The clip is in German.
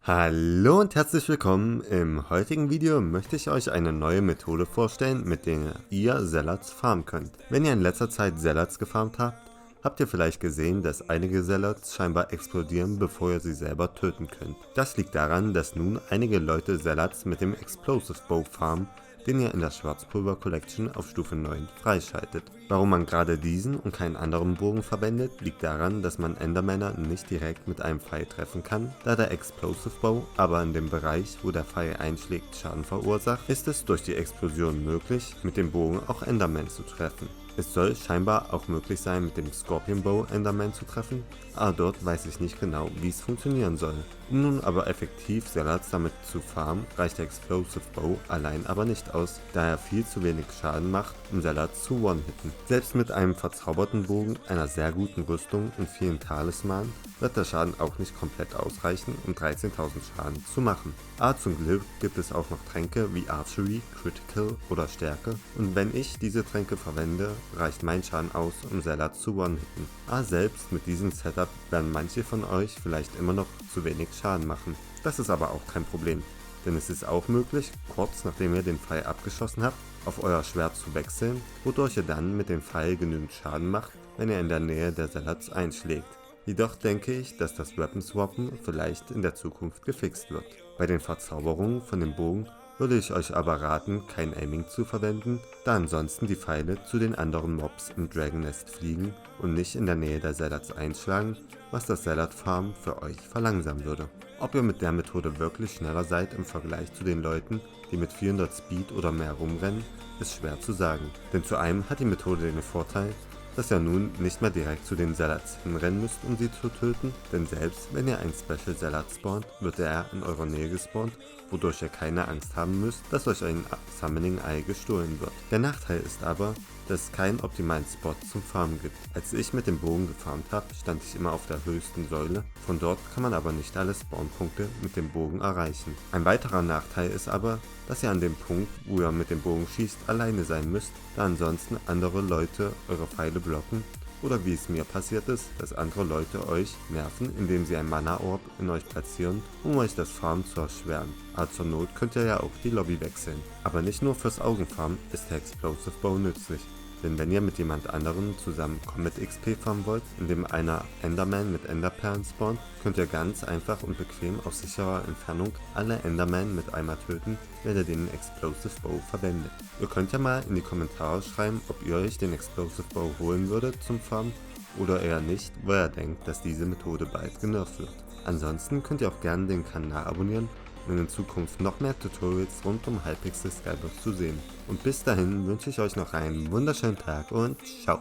Hallo und herzlich willkommen. Im heutigen Video möchte ich euch eine neue Methode vorstellen, mit der ihr Zealots farmen könnt. Wenn ihr in letzter Zeit Zealots gefarmt habt, habt ihr vielleicht gesehen, dass einige Zealots scheinbar explodieren, bevor ihr sie selber töten könnt. Das liegt daran, dass nun einige Leute Zealots mit dem Explosive Bow farmen, den ihr in der Schwarzpulver Collection auf Stufe 9 freischaltet. Warum man gerade diesen und keinen anderen Bogen verwendet, liegt daran, dass man Endermänner nicht direkt mit einem Pfeil treffen kann, da der Explosive Bow aber in dem Bereich, wo der Pfeil einschlägt, Schaden verursacht, ist es durch die Explosion möglich, mit dem Bogen auch Endermen zu treffen. Es soll scheinbar auch möglich sein, mit dem Scorpion Bow Enderman zu treffen, aber dort weiß ich nicht genau, wie es funktionieren soll. Um nun aber effektiv Zealots damit zu farmen, reicht der Explosive Bow allein aber nicht aus, da er viel zu wenig Schaden macht, um Zealots zu one-hitten. Selbst mit einem verzauberten Bogen, einer sehr guten Rüstung und vielen Talismanen wird der Schaden auch nicht komplett ausreichen, um 13.000 Schaden zu machen. Aber zum Glück gibt es auch noch Tränke wie Archery, Critical oder Stärke, und wenn ich diese Tränke verwende, reicht mein Schaden aus, um Zealots zu one-hitten. Aber selbst mit diesem Setup werden manche von euch vielleicht immer noch zu wenig Schaden machen. Das ist aber auch kein Problem, denn es ist auch möglich, kurz nachdem ihr den Pfeil abgeschossen habt, auf euer Schwert zu wechseln, wodurch ihr dann mit dem Pfeil genügend Schaden macht, wenn ihr in der Nähe der Zealots einschlägt. Jedoch denke ich, dass das Weapon Swappen vielleicht in der Zukunft gefixt wird. Bei den Verzauberungen von dem Bogen würde ich euch aber raten, kein Aiming zu verwenden, da ansonsten die Pfeile zu den anderen Mobs im Dragon Nest fliegen und nicht in der Nähe der Zealots einschlagen, was das Zealot Farm für euch verlangsamen würde. Ob ihr mit der Methode wirklich schneller seid im Vergleich zu den Leuten, die mit 400 Speed oder mehr rumrennen, ist schwer zu sagen. Denn zu einem hat die Methode den Vorteil, dass ihr nun nicht mehr direkt zu den Zealots hinrennen müsst, um sie zu töten, denn selbst wenn ihr einen Special Zealot spawnt, wird er in eurer Nähe gespawnt, wodurch ihr keine Angst haben müsst, dass euch ein Summoning Eye gestohlen wird. Der Nachteil ist aber, dass es keinen optimalen Spot zum Farmen gibt. Als ich mit dem Bogen gefarmt habe, stand ich immer auf der höchsten Säule, von dort kann man aber nicht alle Spawnpunkte mit dem Bogen erreichen. Ein weiterer Nachteil ist aber, dass ihr an dem Punkt, wo ihr mit dem Bogen schießt, alleine sein müsst, da ansonsten andere Leute eure Pfeile blocken oder wie es mir passiert ist, dass andere Leute euch nerven, indem sie ein Mana-Orb in euch platzieren, um euch das Farmen zu erschweren. Aber zur Not könnt ihr ja auch die Lobby wechseln. Aber nicht nur fürs Augenfarmen ist der Explosive Bow nützlich. Denn wenn ihr mit jemand anderem zusammen Comet XP farmen wollt, indem einer Enderman mit Enderperlen spawnt, könnt ihr ganz einfach und bequem aus sicherer Entfernung alle Endermen mit einmal töten, wenn ihr den Explosive Bow verwendet. Ihr könnt ja mal in die Kommentare schreiben, ob ihr euch den Explosive Bow holen würdet zum Farmen oder eher nicht, weil ihr denkt, dass diese Methode bald genervt wird. Ansonsten könnt ihr auch gerne den Kanal abonnieren, um in Zukunft noch mehr Tutorials rund um Hypixel Skyblock zu sehen. Und bis dahin wünsche ich euch noch einen wunderschönen Tag und ciao!